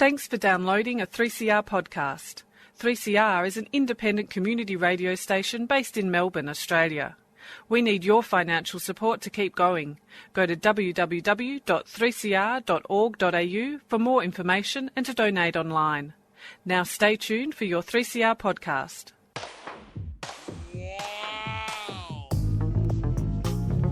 Thanks for downloading a 3CR podcast. 3CR is an independent community radio station based in Melbourne, Australia. We need your financial support to keep going. Go to www.3cr.org.au for more information and to donate online. Now stay tuned for your 3CR podcast.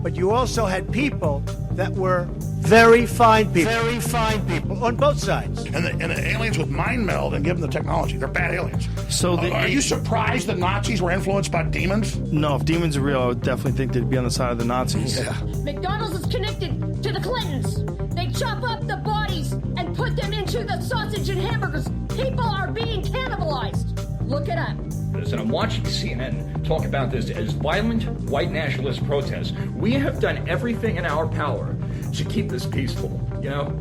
But you also had people that were very fine people. Very fine people on both sides. And the aliens would mind meld and give them the technology. They're bad aliens. So are you surprised the Nazis were influenced by demons? No, if demons are real, I would definitely think they'd be on the side of the Nazis. Yeah. McDonald's is connected to the Clintons. They chop up the bodies and put them into the sausage and hamburgers. People are being cannibalized. Look it up. And I'm watching CNN talk about this as violent white nationalist protests. We have done everything in our power to keep this peaceful, you know?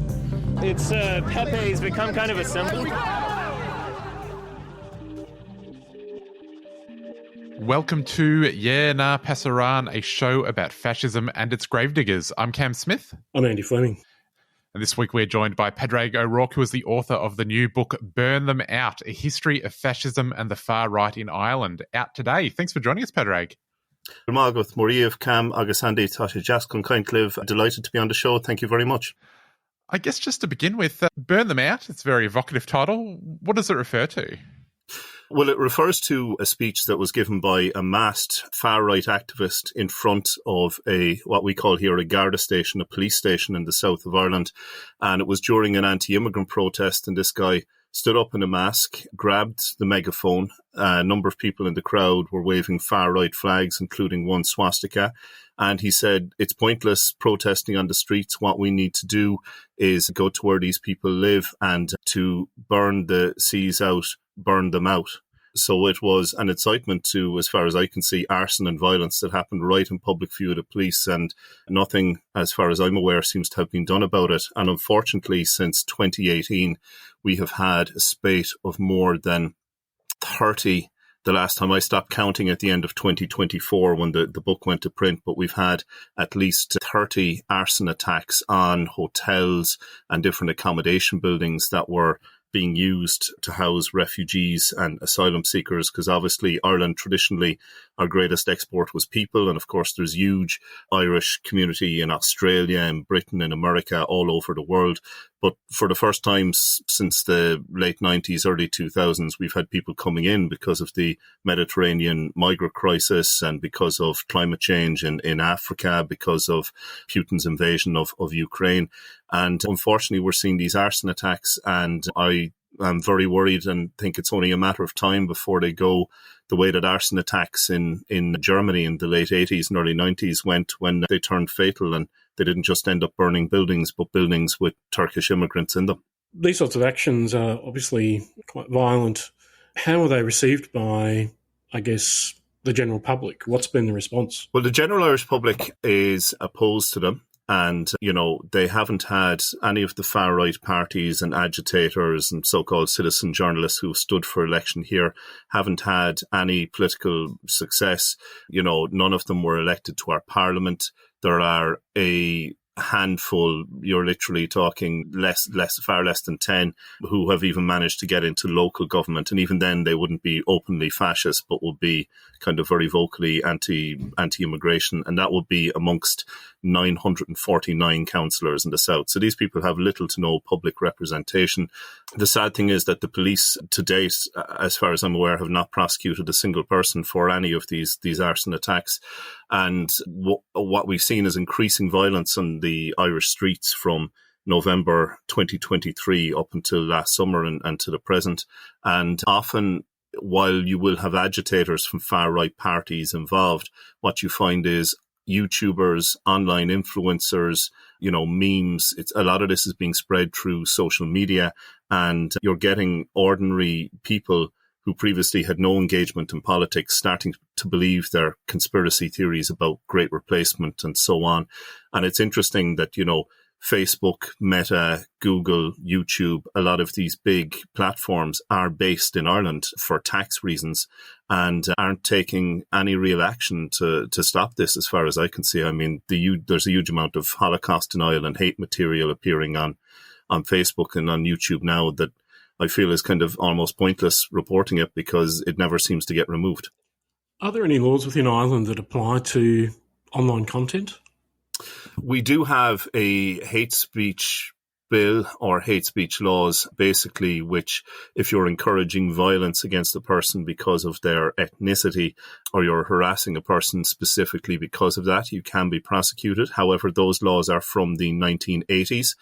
It's Pepe's become kind of a symbol. Welcome to Yeah Nah Pasaran, a show about fascism and its gravediggers. I'm Cam Smith. I'm Andy Fleming. And this week we're joined by Pádraig Óg Ó Ruairc, who is the author of the new book, Burn Them Out, A History of Fascism and the Far Right in Ireland, out today. Thanks for joining us, Pádraig. Margaret Muriev, Cam, agus Andy, Tasha Jaskon, Kindliv. Delighted to be on the show. Thank you very much. I guess just to begin with, Burn Them Out, it's a very evocative title. What does it refer to? Well, it refers to a speech that was given by a masked far-right activist in front of what we call here a Garda station, a police station in the south of Ireland. And it was during an anti-immigrant protest, and this guy stood up in a mask, grabbed the megaphone. A number of people in the crowd were waving far-right flags, including one swastika. And he said, it's pointless protesting on the streets. What we need to do is go to where these people live and to burn the seas out, burn them out. So it was an incitement to, as far as I can see, arson and violence that happened right in public view of the police, and nothing, as far as I'm aware, seems to have been done about it. And unfortunately, since 2018, we have had a spate of more than 30. The last time I stopped counting at the end of 2024 when the book went to print, but we've had at least 30 arson attacks on hotels and different accommodation buildings that were being used to house refugees and asylum seekers, because obviously Ireland traditionally, our greatest export was people. And of course, there's huge Irish community in Australia and Britain and America, all over the world. But for the first time since the late 90s, early 2000s, we've had people coming in because of the Mediterranean migrant crisis and because of climate change in Africa, because of Putin's invasion of Ukraine. And unfortunately, we're seeing these arson attacks, and I am very worried and think it's only a matter of time before they go the way that arson attacks in Germany in the late 80s and early 90s went, when they turned fatal, and they didn't just end up burning buildings, but buildings with Turkish immigrants in them. These sorts of actions are obviously quite violent. How are they received by, I guess, the general public? What's been the response? Well, the general Irish public is opposed to them. And, you know, they haven't had any of the far-right parties and agitators and so-called citizen journalists who stood for election here haven't had any political success. You know, none of them were elected to our parliament. There are a handful, you're literally talking far less than 10, who have even managed to get into local government. And even then, they wouldn't be openly fascist, but would be kind of very vocally anti-immigration. And that would be amongst 949 councillors in the south. So these people have little to no public representation. The sad thing is that the police to date, as far as I'm aware, have not prosecuted a single person for any of these arson attacks. And what we've seen is increasing violence on the Irish streets from November 2023 up until last summer and to the present. And often, while you will have agitators from far-right parties involved, what you find is YouTubers, online influencers, you know, memes. A lot of this is being spread through social media, and you're getting ordinary people who previously had no engagement in politics starting to believe their conspiracy theories about great replacement and so on. And it's interesting that, you know, Facebook, Meta, Google, YouTube, a lot of these big platforms are based in Ireland for tax reasons and aren't taking any real action to stop this, as far as I can see. I mean, there's a huge amount of Holocaust denial and hate material appearing on Facebook and on YouTube now that I feel is kind of almost pointless reporting it because it never seems to get removed. Are there any laws within Ireland that apply to online content? We do have a hate speech bill or hate speech laws, basically, which if you're encouraging violence against a person because of their ethnicity or you're harassing a person specifically because of that, you can be prosecuted. However, those laws are from the 1980s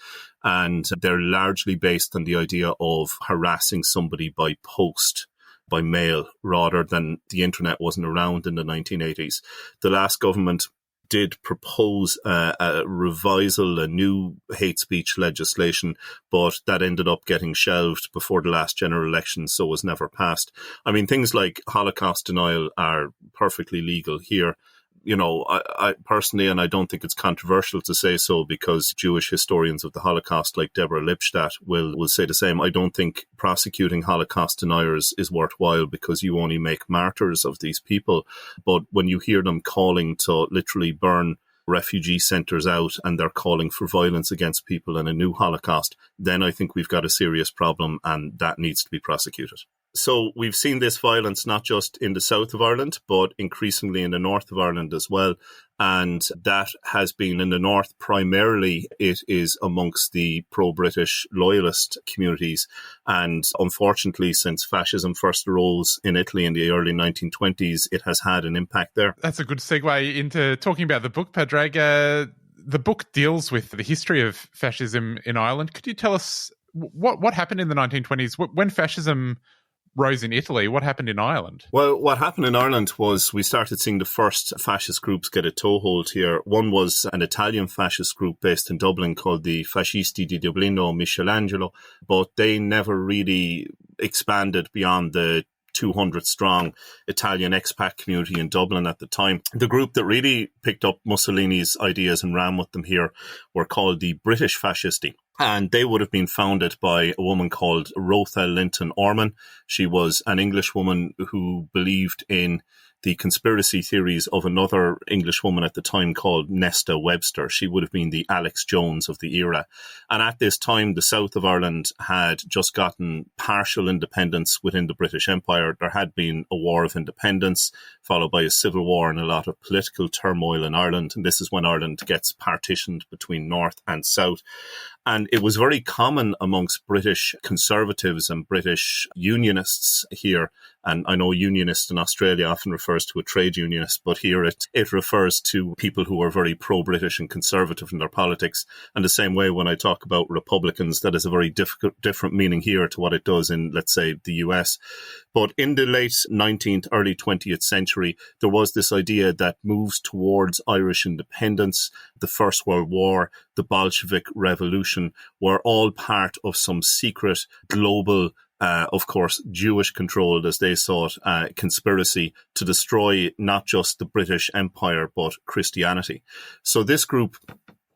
and they're largely based on the idea of harassing somebody by post, by mail, rather than the internet wasn't around in the 1980s. The last government did propose a revisal, a new hate speech legislation, but that ended up getting shelved before the last general election, so was never passed. I mean, things like Holocaust denial are perfectly legal here. You know, I personally, and I don't think it's controversial to say so because Jewish historians of the Holocaust like Deborah Lipstadt will say the same. I don't think prosecuting Holocaust deniers is worthwhile because you only make martyrs of these people. But when you hear them calling to literally burn refugee centres out and they're calling for violence against people in a new Holocaust, then I think we've got a serious problem and that needs to be prosecuted. So we've seen this violence not just in the south of Ireland, but increasingly in the north of Ireland as well. And that has been in the north primarily. It is amongst the pro-British loyalist communities. And unfortunately, since fascism first arose in Italy in the early 1920s, it has had an impact there. That's a good segue into talking about the book, Pádraig. The book deals with the history of fascism in Ireland. Could you tell us what happened in the 1920s when fascism rose in Italy? What happened in Ireland? Well, what happened in Ireland was we started seeing the first fascist groups get a toehold here. One was an Italian fascist group based in Dublin called the Fascisti di Dublino Michelangelo, but they never really expanded beyond the 200-strong Italian expat community in Dublin at the time. The group that really picked up Mussolini's ideas and ran with them here were called the British Fascisti. And they would have been founded by a woman called Rotha Linton Orman. She was an English woman who believed in the conspiracy theories of another English woman at the time called Nesta Webster. She would have been the Alex Jones of the era. And at this time, the south of Ireland had just gotten partial independence within the British Empire. There had been a war of independence, followed by a civil war and a lot of political turmoil in Ireland. And this is when Ireland gets partitioned between north and south. And it was very common amongst British conservatives and British unionists here. And I know unionist in Australia often refers to a trade unionist, but here it refers to people who are very pro-British and conservative in their politics. And the same way when I talk about Republicans, that is a very different meaning here to what it does in, let's say, the US. But in the late 19th, early 20th century, there was this idea that moves towards Irish independence, the First World War, the Bolshevik Revolution were all part of some secret global of course, Jewish-controlled, as they saw it, conspiracy to destroy not just the British Empire, but Christianity. So this group,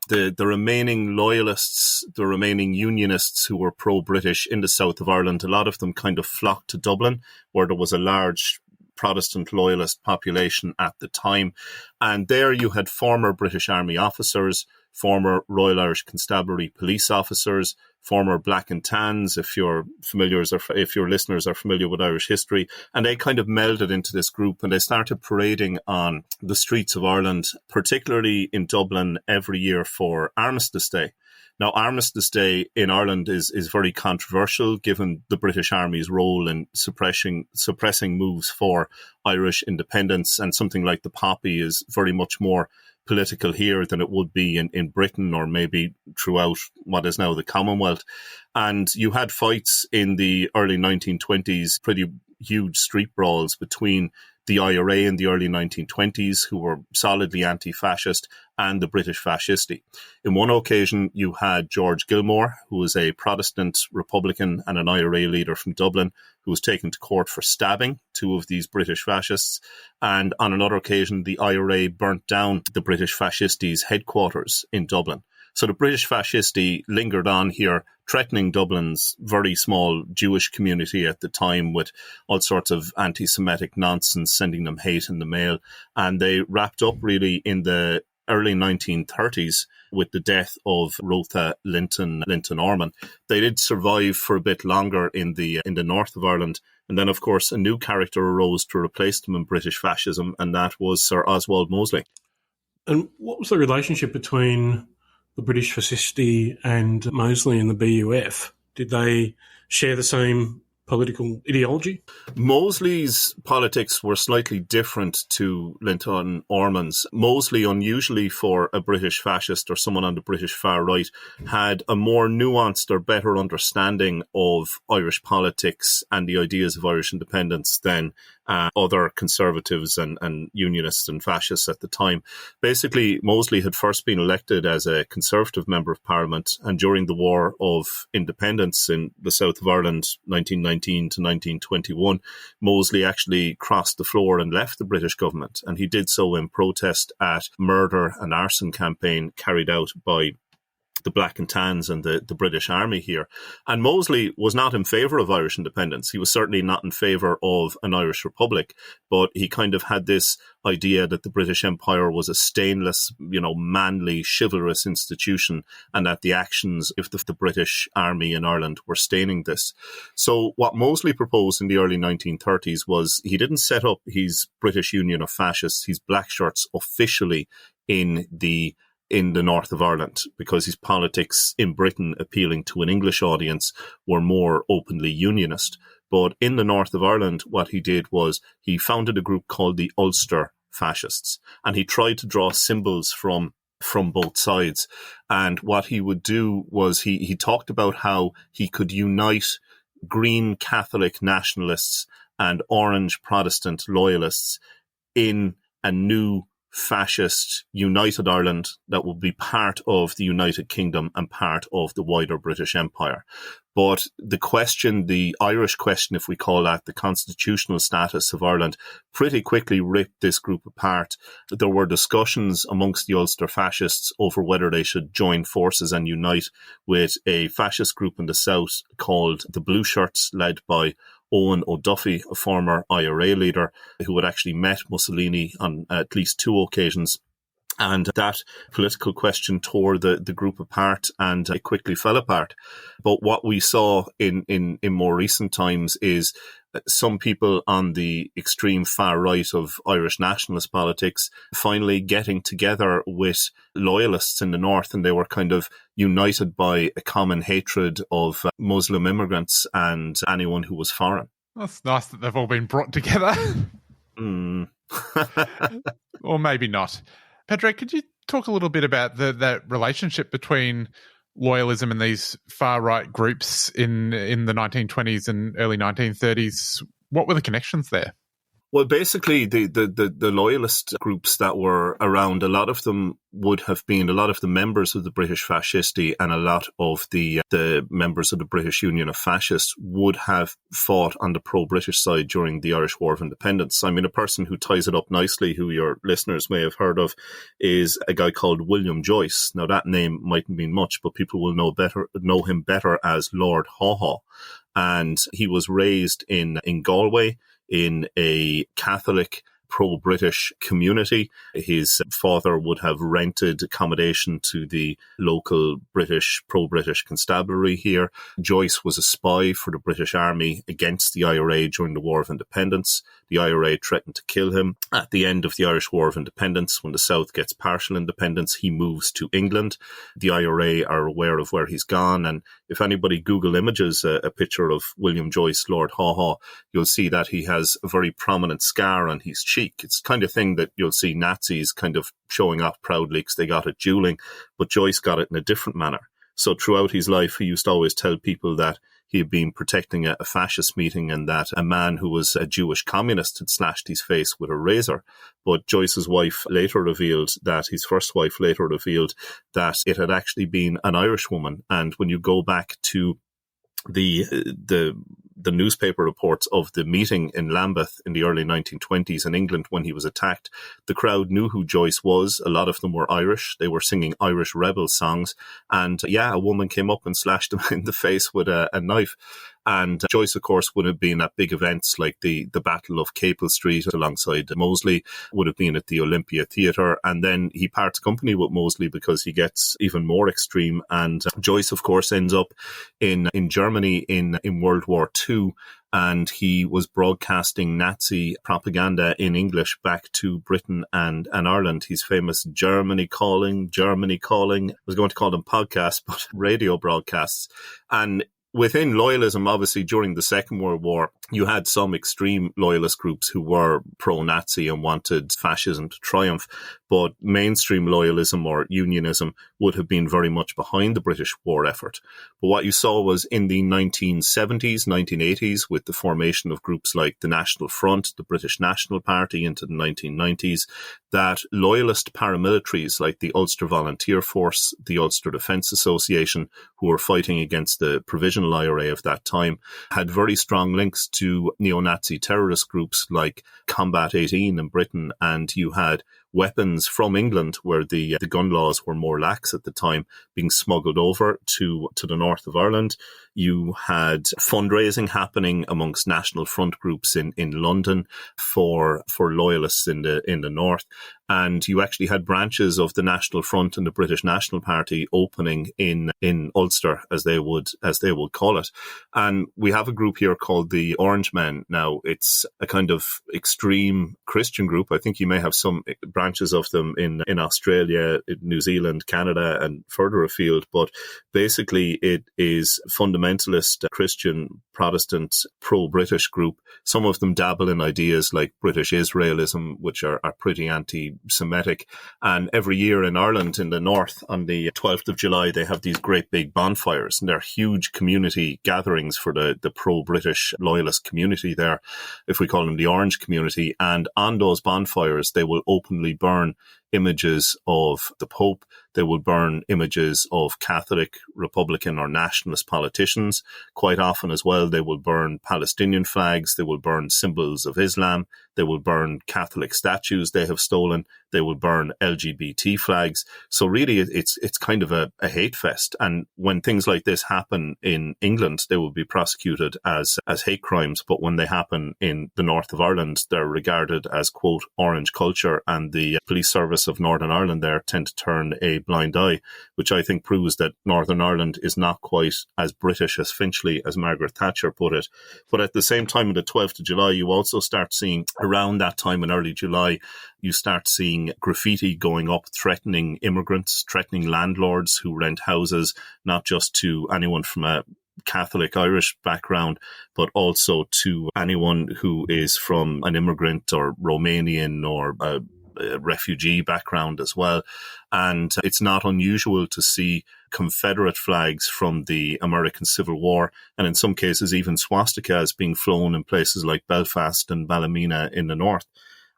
the remaining loyalists, the remaining unionists who were pro-British in the south of Ireland, a lot of them kind of flocked to Dublin, where there was a large Protestant loyalist population at the time. And there you had former British Army officers, former Royal Irish Constabulary police officers, former Black and Tans, if your listeners are familiar with Irish history, and they kind of melded into this group and they started parading on the streets of Ireland, particularly in Dublin every year for Armistice Day. Now, Armistice Day in Ireland is very controversial given the British Army's role in suppressing moves for Irish independence, and something like the poppy is very much more political here than it would be in Britain or maybe throughout what is now the Commonwealth. And you had fights in the early 1920s, pretty huge street brawls between the IRA in the early 1920s, who were solidly anti-fascist, and the British Fascisti. In one occasion, you had George Gilmore, who was a Protestant Republican and an IRA leader from Dublin, who was taken to court for stabbing two of these British fascists. And on another occasion, the IRA burnt down the British Fascisti's headquarters in Dublin. So the British Fascisti lingered on here, threatening Dublin's very small Jewish community at the time with all sorts of anti-Semitic nonsense, sending them hate in the mail. And they wrapped up really in the early 1930s with the death of Rotha Linton Orman. They did survive for a bit longer in the north of Ireland. And then, of course, a new character arose to replace them in British fascism, and that was Sir Oswald Mosley. And what was the relationship between the British fascisti and Mosley and the BUF? Did they share the same political ideology? Mosley's politics were slightly different to Linton Orman's. Mosley, unusually for a British fascist or someone on the British far right, had a more nuanced or better understanding of Irish politics and the ideas of Irish independence than other conservatives and unionists and fascists at the time. Basically, Mosley had first been elected as a Conservative Member of Parliament, and during the War of Independence in the south of Ireland, 1919 to 1921, Mosley actually crossed the floor and left the British government, and he did so in protest at murder and arson campaign carried out by the Black and Tans and the British Army here. And Mosley was not in favour of Irish independence. He was certainly not in favour of an Irish republic, but he kind of had this idea that the British Empire was a stainless, manly, chivalrous institution, and that the actions of the British Army in Ireland were staining this. So what Mosley proposed in the early 1930s was he didn't set up his British Union of Fascists, his black shirts, officially in the north of Ireland, because his politics in Britain, appealing to an English audience, were more openly unionist. But in the north of Ireland, what he did was he founded a group called the Ulster Fascists, and he tried to draw symbols from both sides. And what he would do was he talked about how he could unite Green Catholic nationalists and Orange Protestant loyalists in a new fascist united Ireland that would be part of the United Kingdom and part of the wider British Empire. But the Irish question, if we call that, the constitutional status of Ireland, pretty quickly ripped this group apart. There were discussions amongst the Ulster fascists over whether they should join forces and unite with a fascist group in the south called the Blue Shirts, led by Owen O'Duffy, a former IRA leader who had actually met Mussolini on at least two occasions. And that political question tore the group apart, and it quickly fell apart. But what we saw in more recent times is some people on the extreme far right of Irish nationalist politics finally getting together with loyalists in the north, and they were kind of united by a common hatred of Muslim immigrants and anyone who was foreign. That's nice that they've all been brought together. Or maybe not. Pádraig, could you talk a little bit about that relationship between loyalism and these far-right groups in the 1920s and early 1930s? What were the connections there? Well, basically, the loyalist groups that were around, a lot of them would have been a lot of the members of the British Fascisti, and a lot of the members of the British Union of Fascists would have fought on the pro-British side during the Irish War of Independence. I mean, a person who ties it up nicely, who your listeners may have heard of, is a guy called William Joyce. Now, that name mightn't mean much, but people will know him better as Lord Haw Haw. And he was raised in Galway, in a Catholic pro-British community. His father would have rented accommodation to the local pro-British constabulary here. Joyce was a spy for the British Army against the IRA during the War of Independence. The IRA threatened to kill him. At the end of the Irish War of Independence, when the South gets partial independence, he moves to England. The IRA are aware of where he's gone, and if anybody Google images a picture of William Joyce, Lord Haw Haw, you'll see that he has a very prominent scar on his cheek. It's the kind of thing that you'll see Nazis kind of showing off proudly because they got it dueling, but Joyce got it in a different manner. So throughout his life, he used to always tell people that he had been protecting a fascist meeting and that a man who was a Jewish communist had slashed his face with a razor. But Joyce's wife later revealed that, his first wife later revealed that it had actually been an Irish woman. And when you go back to the newspaper reports of the meeting in Lambeth in the early 1920s in England when he was attacked, the crowd knew who Joyce was. A lot of them were Irish. They were singing Irish rebel songs. And a woman came up and slashed him in the face with a knife. And Joyce, of course, would have been at big events like the Battle of Capel Street alongside Mosley, would have been at the Olympia Theatre. And then he parts company with Mosley because he gets even more extreme. And Joyce, of course, ends up in Germany in World War II. And he was broadcasting Nazi propaganda in English back to Britain and Ireland. His famous Germany calling. I was going to call them podcasts, but radio broadcasts. And within loyalism, obviously, during the Second World War, you had some extreme loyalist groups who were pro-Nazi and wanted fascism to triumph, but mainstream loyalism or unionism would have been very much behind the British war effort. But what you saw was in the 1970s, 1980s, with the formation of groups like the National Front, the British National Party into the 1990s, that loyalist paramilitaries like the Ulster Volunteer Force, the Ulster Defence Association, who were fighting against the Provisional IRA of that time, had very strong links to neo-Nazi terrorist groups like Combat 18 in Britain, and you had weapons from England, where the gun laws were more lax at the time, being smuggled over to the north of Ireland. You had fundraising happening amongst National Front groups in London for loyalists in the north. And you actually had branches of the National Front and the British National Party opening in Ulster, as they would call it. And we have a group here called the Orange Men. Now, it's a kind of extreme Christian group. I think you may have some branches of them in Australia, New Zealand, Canada, and further afield. But basically, it is fundamentalist Christian, Protestant, pro-British group. Some of them dabble in ideas like British Israelism, which are pretty anti-Semitic. And every year in Ireland, in the north, on the 12th of July, they have these great big bonfires. And they're huge community gatherings for the pro-British loyalist community there, if we call them the Orange community. And on those bonfires, they will openly burn images of the Pope. They will burn images of Catholic, Republican or nationalist politicians. Quite often as well, they will burn Palestinian flags. They will burn symbols of Islam. They will burn Catholic statues they have stolen. They will burn LGBT flags. So really, it's kind of a hate fest. And when things like this happen in England, they will be prosecuted as hate crimes. But when they happen in the north of Ireland, they're regarded as, quote, orange culture. And the police service of Northern Ireland there tend to turn a blind eye, which I think proves that Northern Ireland is not quite as British as Finchley, as Margaret Thatcher put it. But at the same time, on the 12th of July, you also start seeing, around that time in early July, you start seeing graffiti going up, threatening immigrants, threatening landlords who rent houses, not just to anyone from a Catholic Irish background, but also to anyone who is from an immigrant or Romanian or a refugee background as well. And it's not unusual to see Confederate flags from the American Civil War, and in some cases even swastikas being flown in places like Belfast and Ballymena in the north.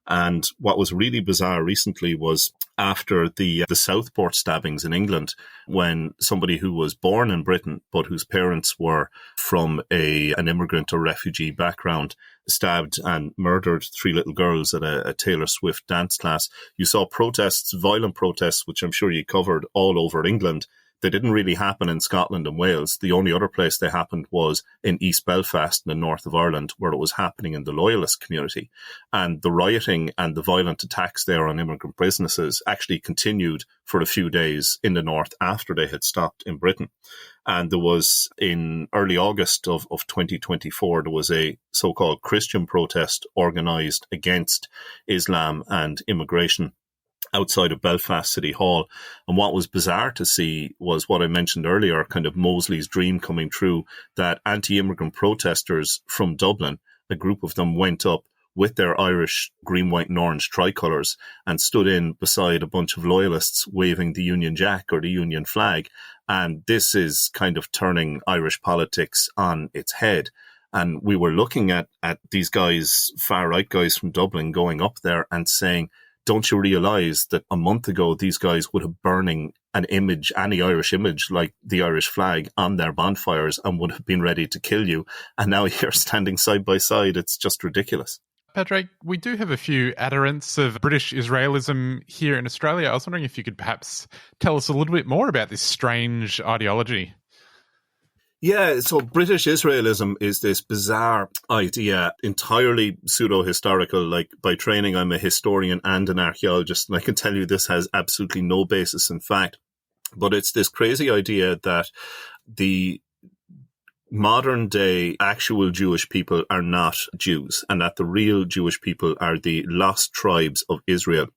And what was really bizarre recently was after the Southport stabbings in England, when somebody who was born in Britain but whose parents were from an immigrant or refugee background stabbed and murdered 3 little girls at a Taylor Swift dance class, you saw protests, violent protests, which I'm sure you covered, all over England. They didn't really happen in Scotland and Wales. The only other place they happened was in East Belfast in the north of Ireland, where it was happening in the loyalist community. And the rioting and the violent attacks there on immigrant businesses actually continued for a few days in the north after they had stopped in Britain. And there was, in early August of 2024, there was a so-called Christian protest organised against Islam and immigration outside of Belfast City Hall. And what was bizarre to see was what I mentioned earlier, kind of Mosley's dream coming true, that anti-immigrant protesters from Dublin, a group of them, went up with their Irish green, white and orange tricolours and stood in beside a bunch of loyalists waving the Union Jack or the Union flag. And this is kind of turning Irish politics on its head. And we were looking at these guys, far-right guys from Dublin, going up there and saying, don't you realise that a month ago these guys would have burning an image, any Irish image like the Irish flag, on their bonfires and would have been ready to kill you? And now you're standing side by side. It's just ridiculous. Pádraig, we do have a few adherents of British Israelism here in Australia. I was wondering if you could perhaps tell us a little bit more about this strange ideology. Yeah, so British Israelism is this bizarre idea, entirely pseudo-historical. Like, by training, I'm a historian and an archaeologist, and I can tell you this has absolutely no basis in fact. But it's this crazy idea that the modern day actual Jewish people are not Jews, and that the real Jewish people are the lost tribes of Israel,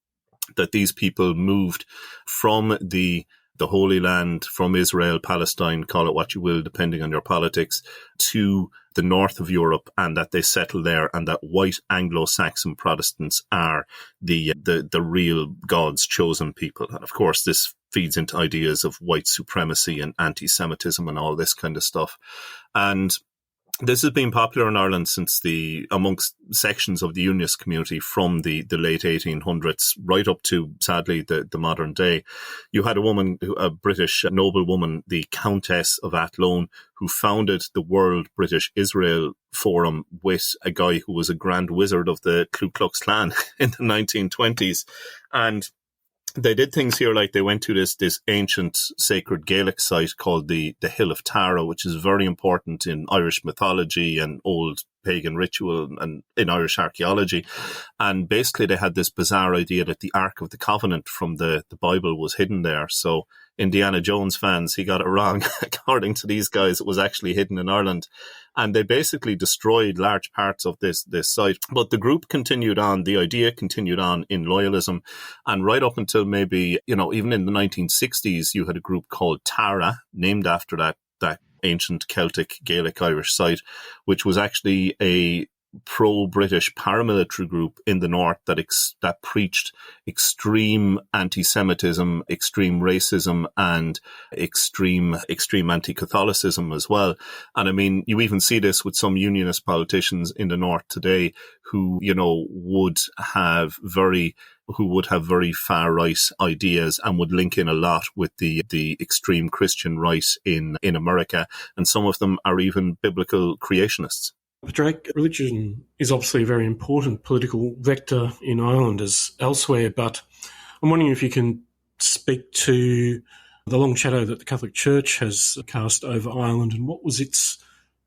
that these people moved from the Holy Land, from Israel, Palestine, call it what you will, depending on your politics, to the north of Europe, and that they settled there, and that white Anglo-Saxon Protestants are the real God's chosen people. And of course, this feeds into ideas of white supremacy and anti-Semitism and all this kind of stuff. And this has been popular in Ireland amongst sections of the Unionist community from the late 1800s right up to, sadly, the modern day. You had a British noblewoman, the Countess of Athlone, who founded the World British Israel Forum with a guy who was a Grand Wizard of the Ku Klux Klan in the 1920s. And they did things here, like they went to this ancient sacred Gaelic site called the Hill of Tara, which is very important in Irish mythology and old pagan ritual and in Irish archaeology. And basically they had this bizarre idea that the Ark of the Covenant from the Bible was hidden there. So Indiana Jones fans, he got it wrong. According to these guys, it was actually hidden in Ireland. And they basically destroyed large parts of this site. But the group continued on, the idea continued on in loyalism. And right up until maybe, even in the 1960s, you had a group called Tara, named after that ancient Celtic Gaelic Irish site, which was actually a pro-British paramilitary group in the north that preached extreme anti-Semitism, extreme racism, and extreme anti-Catholicism as well. And I mean, you even see this with some unionist politicians in the north today who, would have very far right ideas and would link in a lot with the extreme Christian right in America. And some of them are even biblical creationists. Pádraig, religion is obviously a very important political vector in Ireland as elsewhere, but I'm wondering if you can speak to the long shadow that the Catholic Church has cast over Ireland, and what was its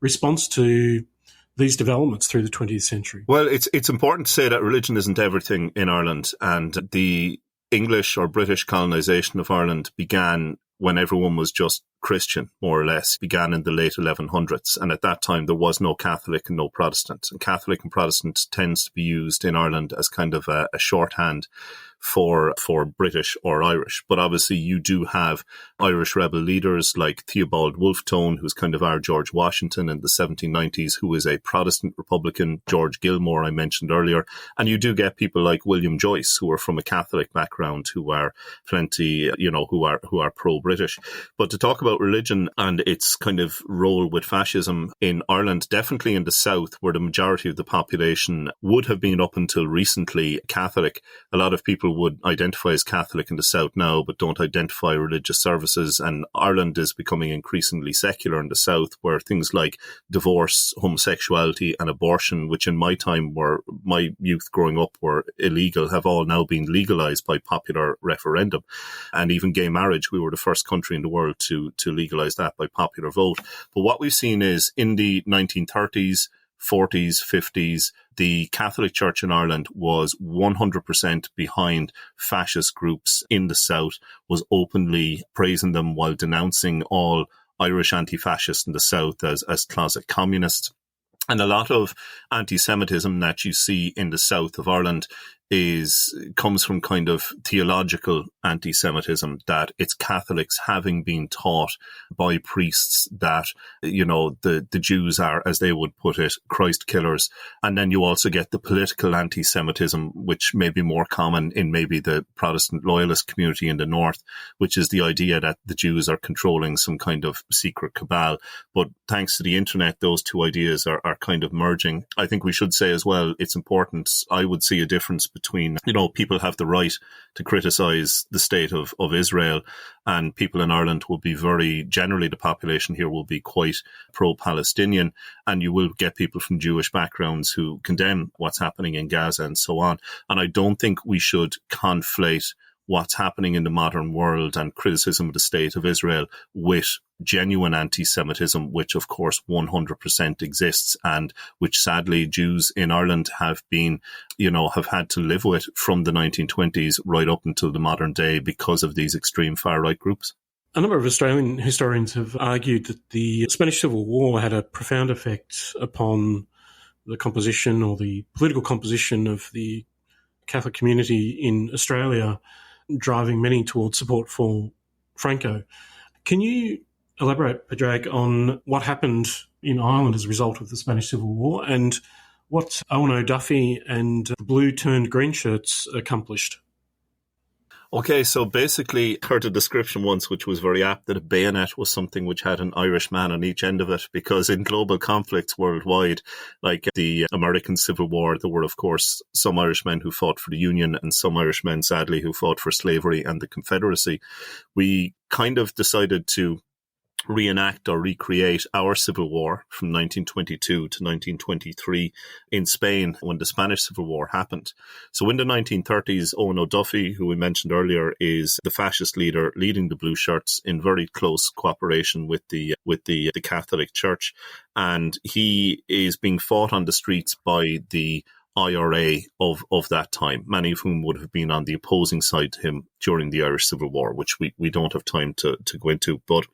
response to these developments through the 20th century? Well, it's important to say that religion isn't everything in Ireland, and the English or British colonisation of Ireland began when everyone was just Christian, more or less, began in the late 1100s. And at that time, there was no Catholic and no Protestant. And Catholic and Protestant tends to be used in Ireland as kind of a shorthand for British or Irish. But obviously you do have Irish rebel leaders like Theobald Wolfe-Tone, who's kind of our George Washington in the 1790s, who is a Protestant Republican, George Gilmore I mentioned earlier. And you do get people like William Joyce, who are from a Catholic background, who are plenty, who are pro-British. But to talk about religion and its kind of role with fascism in Ireland, definitely in the south, where the majority of the population would have been up until recently Catholic. A lot of people would identify as Catholic in the south now, but don't identify religious services. And Ireland is becoming increasingly secular in the south, where things like divorce, homosexuality and abortion, which in my youth growing up were illegal, have all now been legalized by popular referendum. And even gay marriage, we were the first country in the world to legalize that by popular vote. But what we've seen is in the 1930s, 40s, 50s, the Catholic Church in Ireland was 100% behind fascist groups in the south, was openly praising them while denouncing all Irish anti-fascists in the south as closet communists. And a lot of anti-Semitism that you see in the south of Ireland comes from kind of theological anti-Semitism, that it's Catholics having been taught by priests that, the Jews are, as they would put it, Christ killers. And then you also get the political anti-Semitism, which may be more common in maybe the Protestant loyalist community in the north, which is the idea that the Jews are controlling some kind of secret cabal. But thanks to the internet, those two ideas are kind of merging. I think we should say as well, it's important. I would see a difference between, people have the right to criticize the state of Israel, and people in Ireland will be generally the population here will be quite pro-Palestinian, and you will get people from Jewish backgrounds who condemn what's happening in Gaza and so on. And I don't think we should conflate what's happening in the modern world and criticism of the state of Israel with genuine anti-Semitism, which of course 100% exists and which sadly Jews in Ireland have had to live with from the 1920s right up until the modern day because of these extreme far-right groups. A number of Australian historians have argued that the Spanish Civil War had a profound effect upon the composition or the political composition of the Catholic community in Australia, driving many towards support for Franco. Can you elaborate, Pádraig, on what happened in Ireland as a result of the Spanish Civil War and what Owen O'Duffy and the blue turned green shirts accomplished? Okay, so basically I heard a description once which was very apt that a bayonet was something which had an Irish man on each end of it, because in global conflicts worldwide, like the American Civil War, there were of course some Irishmen who fought for the Union and some Irishmen sadly who fought for slavery and the Confederacy. We kind of decided to reenact or recreate our Civil War from 1922 to 1923 in Spain when the Spanish Civil War happened. So in the 1930s, Owen O'Duffy, who we mentioned earlier, is the fascist leader leading the Blue Shirts in very close cooperation with the Catholic Church. And he is being fought on the streets by the IRA of that time, many of whom would have been on the opposing side to him during the Irish Civil War, which we don't have time to go into. But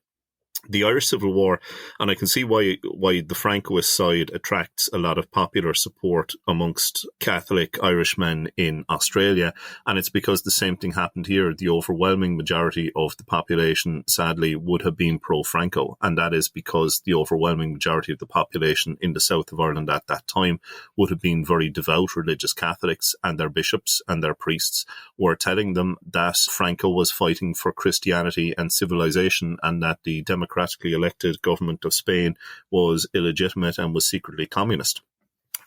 the Irish Civil War, and I can see why the Francoist side attracts a lot of popular support amongst Catholic Irishmen in Australia, and it's because the same thing happened here. The overwhelming majority of the population, sadly, would have been pro-Franco, and that is because the overwhelming majority of the population in the south of Ireland at that time would have been very devout religious Catholics, and their bishops and their priests were telling them that Franco was fighting for Christianity and civilization, and that the democratically elected government of Spain was illegitimate and was secretly communist.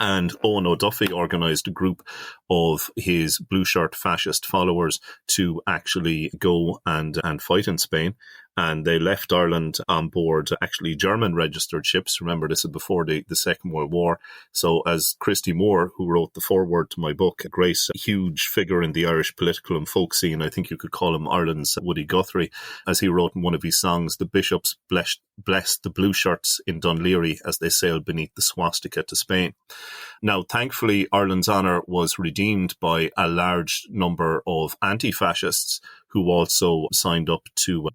And Owen O'Duffy organised a group of his blue shirt fascist followers to actually go and fight in Spain. And they left Ireland on board actually German registered ships. Remember, this is before the Second World War. So as Christy Moore, who wrote the foreword to my book, a great, huge figure in the Irish political and folk scene, I think you could call him Ireland's Woody Guthrie, as he wrote in one of his songs, the bishops blessed the blue shirts in Dunleary as they sailed beneath the swastika to Spain. Now, thankfully, Ireland's honour was redeemed by a large number of anti-fascists who also signed up to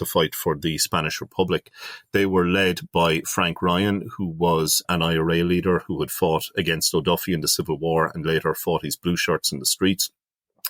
fight for the Spanish Republic. They were led by Frank Ryan, who was an IRA leader who had fought against O'Duffy in the Civil War and later fought his blue shirts in the streets.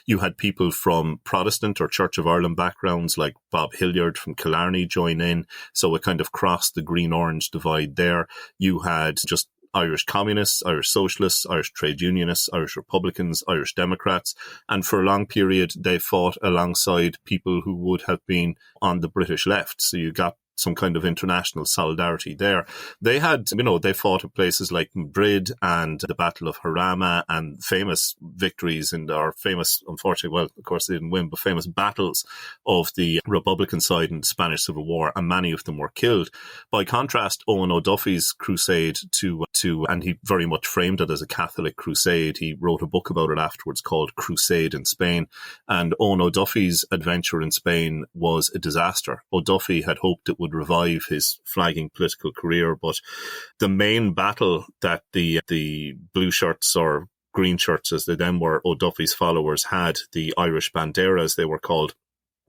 You had people from Protestant or Church of Ireland backgrounds like Bob Hilliard from Killarney join in, so it kind of crossed the green-orange divide there. You had just Irish communists, Irish socialists, Irish trade unionists, Irish Republicans, Irish Democrats. And for a long period, they fought alongside people who would have been on the British left. So you got some kind of international solidarity there. They had, they fought at places like Madrid and the Battle of Jarama and famous victories unfortunately, well, of course they didn't win, but famous battles of the Republican side in the Spanish Civil War, and many of them were killed. By contrast, Owen O'Duffy's crusade and he very much framed it as a Catholic crusade. He wrote a book about it afterwards called Crusade in Spain. And Owen O'Duffy's adventure in Spain was a disaster. O'Duffy had hoped it would revive his flagging political career, but the main battle that the blue shirts, or green shirts as they then were, O'Duffy's followers had, the Irish Bandera as they were called,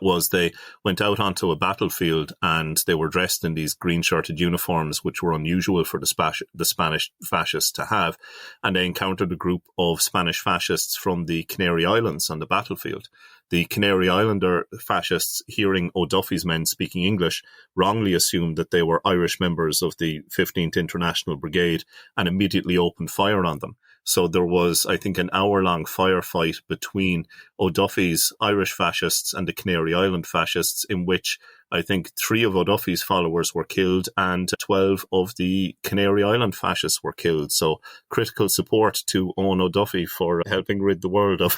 was they went out onto a battlefield and they were dressed in these green-shirted uniforms, which were unusual for the Spanish fascists to have, and they encountered a group of Spanish fascists from the Canary Islands on the battlefield. The Canary Islander fascists, hearing O'Duffy's men speaking English, wrongly assumed that they were Irish members of the 15th International Brigade and immediately opened fire on them. So there was, I think, an hour-long firefight between O'Duffy's Irish fascists and the Canary Island fascists, in which I think 3 of O'Duffy's followers were killed and 12 of the Canary Island fascists were killed. So critical support to Owen O'Duffy for helping rid the world of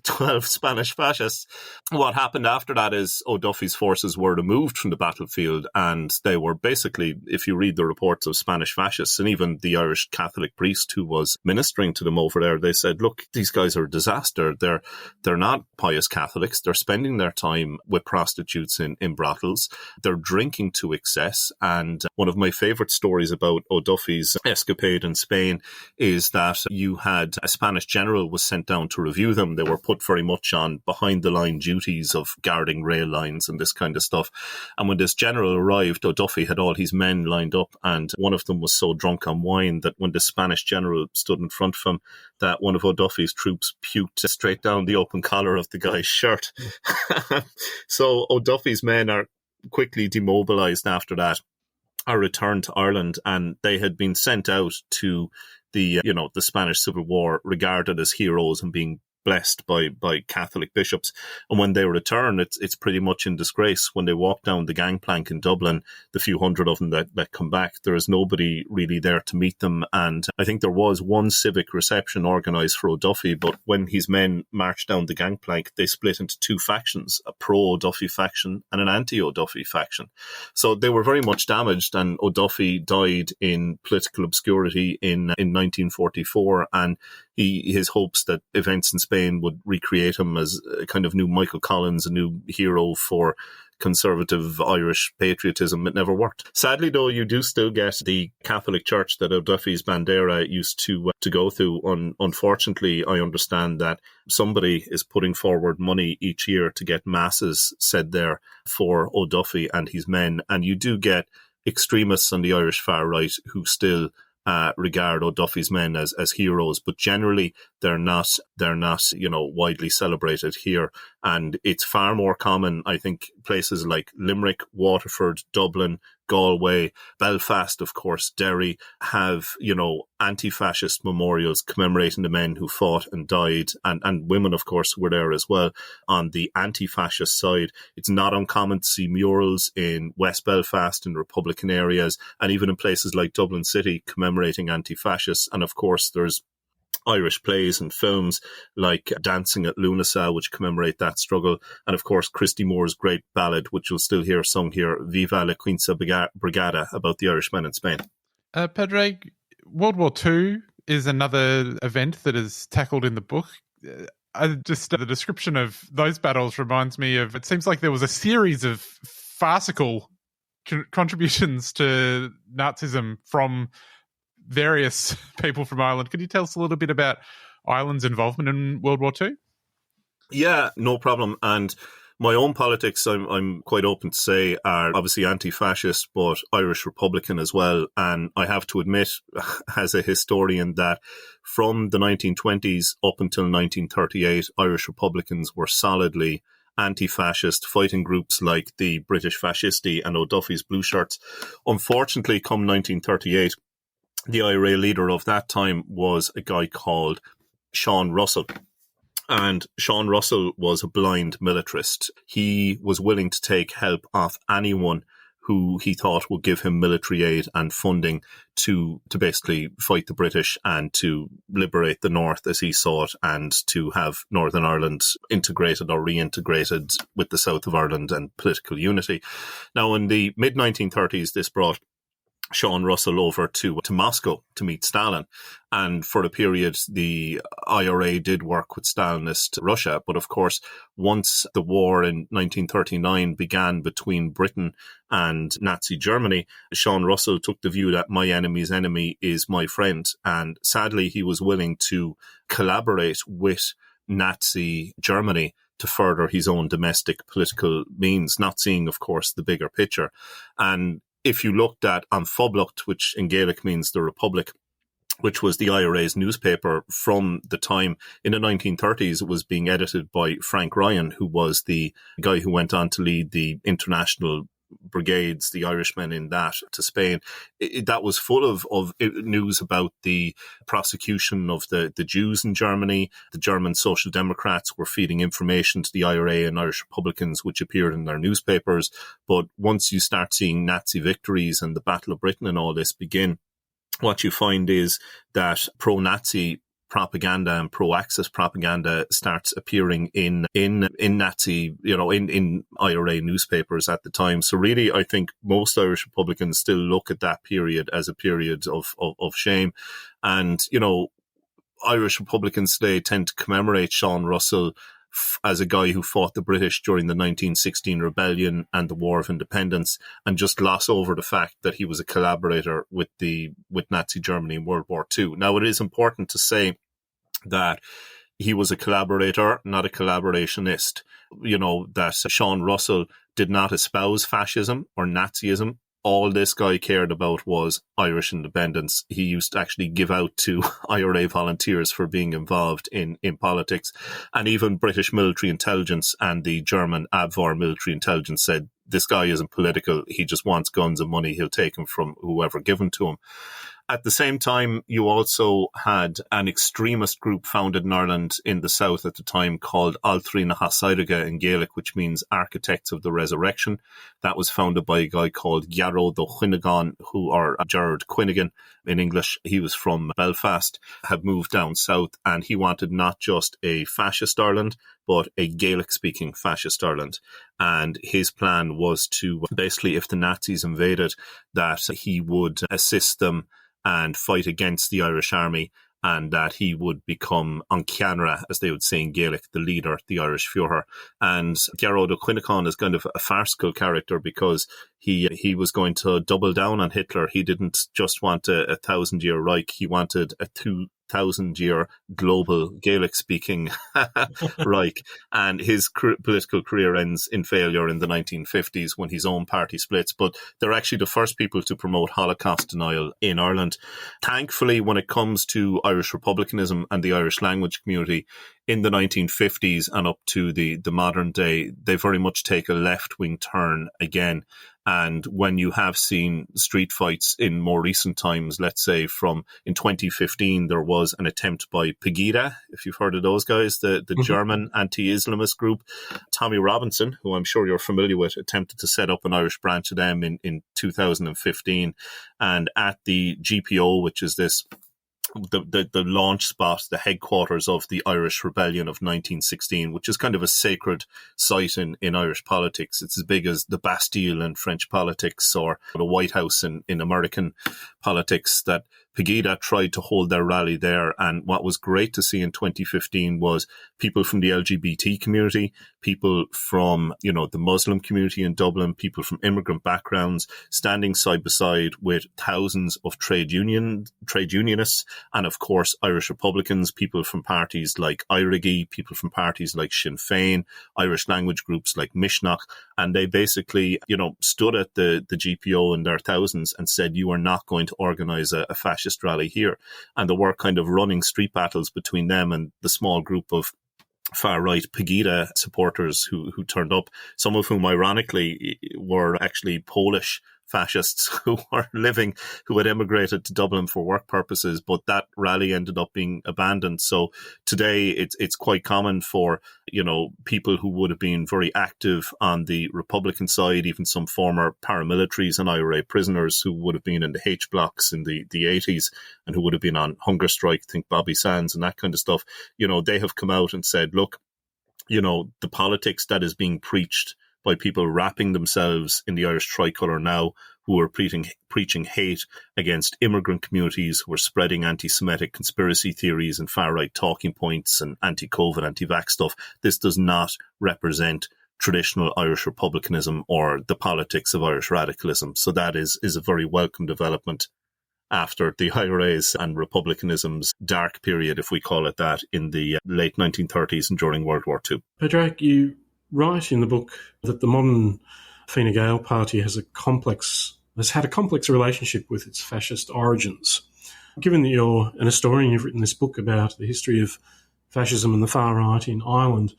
12 Spanish fascists. What happened after that is O'Duffy's forces were removed from the battlefield, and they were basically, if you read the reports of Spanish fascists and even the Irish Catholic priest who was ministering to them over there, they said, look, these guys are a disaster. They're not pious Catholics. They're spending their time with prostitutes in brothels. They're drinking to excess. And one of my favourite stories about O'Duffy's escapade in Spain is that you had a Spanish general was sent down to review them. They were put very much on behind-the-line duties of guarding rail lines and this kind of stuff. And when this general arrived, O'Duffy had all his men lined up, and one of them was so drunk on wine that when the Spanish general stood in front of him, that one of O'Duffy's troops puked straight down the open collar of the guy's shirt. So O'Duffy's men are quickly demobilised after that, are returned to Ireland, and they had been sent out to the Spanish Civil War regarded as heroes and being blessed by Catholic bishops. And when they return, it's pretty much in disgrace. When they walk down the gangplank in Dublin, the few hundred of them that come back, there is nobody really there to meet them. And I think there was one civic reception organised for O'Duffy, but when his men marched down the gangplank, they split into 2 factions, a pro-O'Duffy faction and an anti-O'Duffy faction. So they were very much damaged, and O'Duffy died in political obscurity in 1944, and his hopes that events in Spain would recreate him as a kind of new Michael Collins, a new hero for conservative Irish patriotism, it never worked. Sadly, though, you do still get the Catholic Church that O'Duffy's Bandera used to go through. Unfortunately, I understand that somebody is putting forward money each year to get masses said there for O'Duffy and his men, and you do get extremists on the Irish far right who still regard O'Duffy's men as heroes, but generally they're not widely celebrated here. And it's far more common, I think, places like Limerick, Waterford, Dublin, Galway, Belfast, of course, Derry, have, anti-fascist memorials commemorating the men who fought and died, and women, of course, were there as well. On the anti-fascist side, it's not uncommon to see murals in West Belfast and Republican areas, and even in places like Dublin City commemorating anti-fascists. And of course, there's Irish plays and films like Dancing at Lunasa, which commemorate that struggle. And of course, Christy Moore's great ballad, which you'll still hear sung here, Viva la Quinta Brigada, about the Irishmen in Spain. Pádraig, World War II is another event that is tackled in the book. The description of those battles reminds me of, it seems like there was a series of farcical contributions to Nazism from various people from Ireland. Could you tell us a little bit about Ireland's involvement in World War II? Yeah, no problem. And my own politics, I'm quite open to say, are obviously anti-fascist, but Irish Republican as well. And I have to admit, as a historian, that from the 1920s up until 1938, Irish Republicans were solidly anti-fascist, fighting groups like the British Fascisti and O'Duffy's Blue Shirts. Unfortunately, come 1938, the IRA leader of that time was a guy called Sean Russell. And Sean Russell was a blind militarist. He was willing to take help off anyone who he thought would give him military aid and funding to basically fight the British and to liberate the North as he saw it, and to have Northern Ireland integrated or reintegrated with the South of Ireland and political unity. Now, in the mid-1930s, this brought Sean Russell over to Moscow to meet Stalin. And for a period, the IRA did work with Stalinist Russia. But of course, once the war in 1939 began between Britain and Nazi Germany, Sean Russell took the view that my enemy's enemy is my friend. And sadly, he was willing to collaborate with Nazi Germany to further his own domestic political means, not seeing, of course, the bigger picture. And if you looked at An Phoblacht, which in Gaelic means the Republic, which was the IRA's newspaper from the time in the 1930s, it was being edited by Frank Ryan, who was the guy who went on to lead the international brigades, the Irishmen in that, to Spain. That was full of news about the prosecution of the Jews in Germany. The German Social Democrats were feeding information to the IRA and Irish Republicans, which appeared in their newspapers. But once you start seeing Nazi victories and the Battle of Britain and all this begin, what you find is that pro-Nazi propaganda and pro-Axis propaganda starts appearing in Nazi, in IRA newspapers at the time. So really, I think most Irish Republicans still look at that period as a period of shame. And, Irish Republicans today tend to commemorate Sean Russell as a guy who fought the British during the 1916 rebellion and the War of Independence, and just gloss over the fact that he was a collaborator with Nazi Germany in World War II. Now, it is important to say that he was a collaborator, not a collaborationist. That Sean Russell did not espouse fascism or Nazism. All this guy cared about was Irish independence. He used to actually give out to IRA volunteers for being involved in politics. And even British military intelligence and the German Abwehr military intelligence said, this guy isn't political. He just wants guns and money. He'll take them from whoever given to him. At the same time, you also had an extremist group founded in Ireland in the south at the time called Altrí na Hasáirige in Gaelic, which means Architects of the Resurrection. That was founded by a guy called Gearóid Ó Chuineáin, or Gerard Quinnigan in English. He was from Belfast, had moved down south, and he wanted not just a fascist Ireland, but a Gaelic-speaking fascist Ireland. And his plan was to basically, if the Nazis invaded, that he would assist them and fight against the Irish army, and that he would become An Ceannra, as they would say in Gaelic, the leader, the Irish Führer. And Gearóid Ó Chuineáin is kind of a farcical character because he was going to double down on Hitler. He didn't just want a 1,000-year Reich, he wanted a 2,000-year global Gaelic-speaking Reich. And his political career ends in failure in the 1950s when his own party splits. But they're actually the first people to promote Holocaust denial in Ireland. Thankfully, when it comes to Irish republicanism and the Irish language community, in the 1950s and up to the modern day, they very much take a left-wing turn again. And when you have seen street fights in more recent times, let's say in 2015, there was an attempt by Pegida, if you've heard of those guys, the German anti-Islamist group. Tommy Robinson, who I'm sure you're familiar with, attempted to set up an Irish branch of them in 2015. And at the GPO, which is the launch spot, the headquarters of the Irish Rebellion of 1916, which is kind of a sacred site in Irish politics. It's as big as the Bastille in French politics or the White House in American politics, that Pegida tried to hold their rally there. And what was great to see in 2015 was people from the LGBT community, people from, the Muslim community in Dublin, people from immigrant backgrounds standing side by side with thousands of trade unionists, and of course Irish Republicans, people from parties like IRIGI, people from parties like Sinn Féin, Irish language groups like Mishnach, and they basically, stood at the GPO in their thousands and said, you are not going to organise a fascist rally here. And there were kind of running street battles between them and the small group of far-right Pegida supporters who turned up, some of whom ironically were actually Polish fascists who had emigrated to Dublin for work purposes, but that rally ended up being abandoned. So today it's quite common for, people who would have been very active on the Republican side, even some former paramilitaries and IRA prisoners who would have been in the H blocks in the 80s and who would have been on hunger strike, think Bobby Sands and that kind of stuff. They have come out and said, look, the politics that is being preached by people wrapping themselves in the Irish tricolour now, who are preaching hate against immigrant communities, who are spreading anti-Semitic conspiracy theories and far-right talking points and anti-COVID, anti-vax stuff. This does not represent traditional Irish republicanism or the politics of Irish radicalism. So that is a very welcome development after the IRA's and republicanism's dark period, if we call it that, in the late 1930s and during World War II. Pádraig, you write in the book that the modern Fine Gael party has had a complex relationship with its fascist origins. Given that you're an historian, you've written this book about the history of fascism and the far right in Ireland,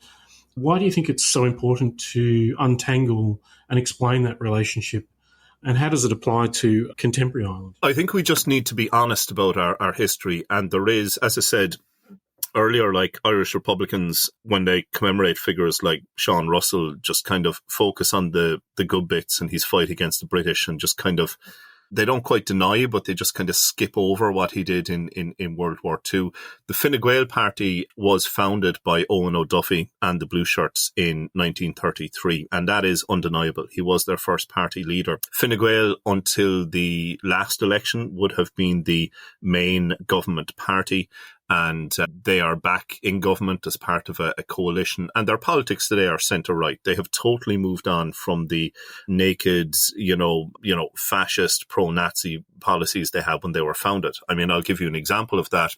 Why do you think it's so important to untangle and explain that relationship? And how does it apply to contemporary Ireland? I think we just need to be honest about our history. And there is, as I said earlier, like Irish Republicans, when they commemorate figures like Sean Russell, just kind of focus on the good bits and his fight against the British, and just kind of, they don't quite deny, but they just kind of skip over what he did in World War II. The Fine Gael party was founded by Owen O'Duffy and the Blue Shirts in 1933, and that is undeniable. He was their first party leader. Fine Gael, until the last election, would have been the main government party, and they are back in government as part of a coalition. And their politics today are centre-right. They have totally moved on from the naked, fascist, pro-Nazi policies they had when they were founded. I mean, I'll give you an example of that.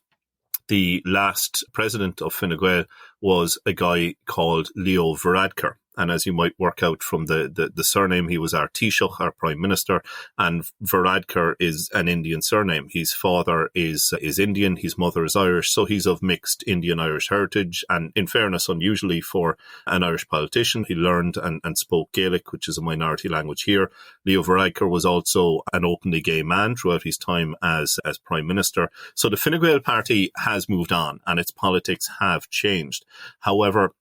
The last president of Fine Gael was a guy called Leo Varadkar. And as you might work out from the surname, he was our Taoiseach, our Prime Minister, and Varadkar is an Indian surname. His father is Indian, his mother is Irish, so he's of mixed Indian-Irish heritage. And in fairness, unusually for an Irish politician, he learned and spoke Gaelic, which is a minority language here. Leo Varadkar was also an openly gay man throughout his time as Prime Minister. So the Fine Gael party has moved on and its politics have changed. However,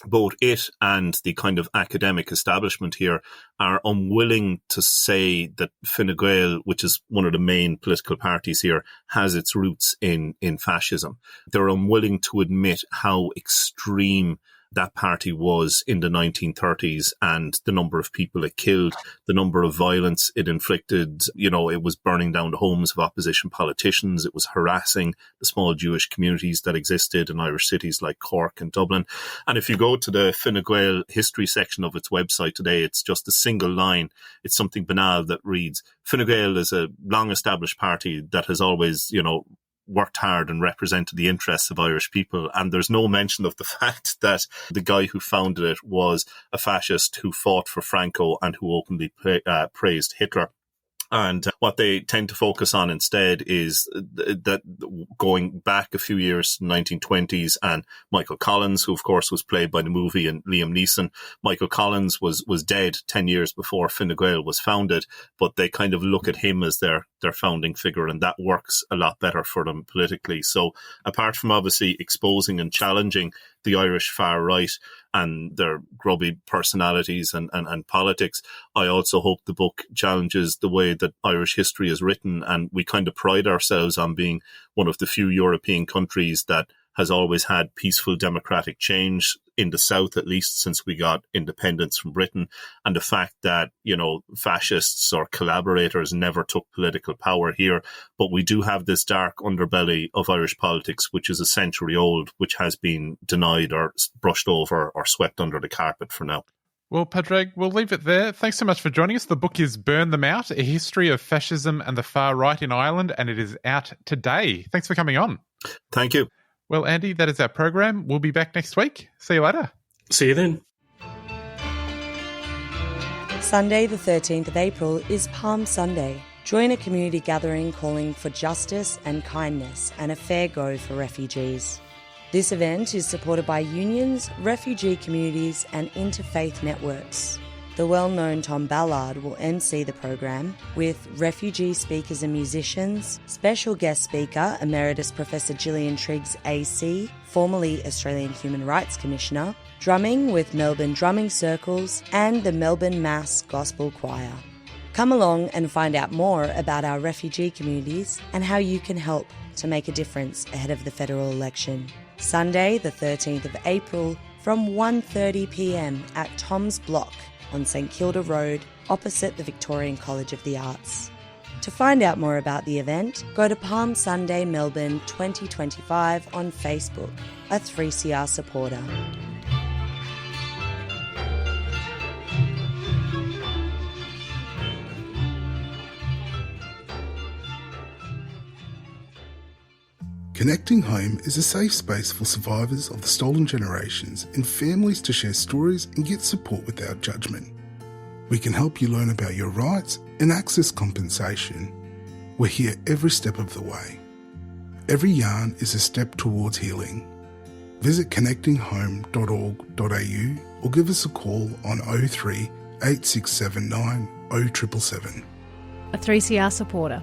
both it and the kind of academic establishment here are unwilling to say that Fine Gael, which is one of the main political parties here, has its roots in fascism. They're unwilling to admit how extreme that party was in the 1930s and the number of people it killed, the number of violence it inflicted. It was burning down the homes of opposition politicians. It was harassing the small Jewish communities that existed in Irish cities like Cork and Dublin. And if you go to the Fine Gael history section of its website today, it's just a single line. It's something banal that reads, Fine Gael is a long-established party that has always, worked hard and represented the interests of Irish people. And there's no mention of the fact that the guy who founded it was a fascist who fought for Franco and who openly praised Hitler. And what they tend to focus on instead is that going back a few years, 1920s, and Michael Collins, who of course was played by the movie and Liam Neeson. Michael Collins was dead 10 years before Fine Gael was founded, but they kind of look at him as their founding figure, and that works a lot better for them politically. So apart from obviously exposing and challenging the Irish far right and their grubby personalities and politics, I also hope the book challenges the way that Irish history is written. And we kind of pride ourselves on being one of the few European countries that has always had peaceful democratic change, in the South at least, since we got independence from Britain. And the fact that, fascists or collaborators never took political power here. But we do have this dark underbelly of Irish politics, which is a century old, which has been denied or brushed over or swept under the carpet for now. Well, Pádraig, we'll leave it there. Thanks so much for joining us. The book is Burn Them Out, A History of Fascism and the Far Right in Ireland, and it is out today. Thanks for coming on. Thank you. Well, Andy, that is our program. We'll be back next week. See you later. See you then. Sunday, the 13th of April, is Palm Sunday. Join a community gathering calling for justice and kindness and a fair go for refugees. This event is supported by unions, refugee communities and interfaith networks. The well-known Tom Ballard will MC the program with refugee speakers and musicians, special guest speaker Emeritus Professor Gillian Triggs AC, formerly Australian Human Rights Commissioner, drumming with Melbourne Drumming Circles and the Melbourne Mass Gospel Choir. Come along and find out more about our refugee communities and how you can help to make a difference ahead of the federal election. Sunday, the 13th of April, from 1:30pm at Tom's Block on St Kilda Road, opposite the Victorian College of the Arts. To find out more about the event, go to Palm Sunday Melbourne 2025 on Facebook, a 3CR supporter. Connecting Home is a safe space for survivors of the stolen generations and families to share stories and get support without judgment. We can help you learn about your rights and access compensation. We're here every step of the way. Every yarn is a step towards healing. Visit connectinghome.org.au or give us a call on 03 8679 0777. A 3CR supporter.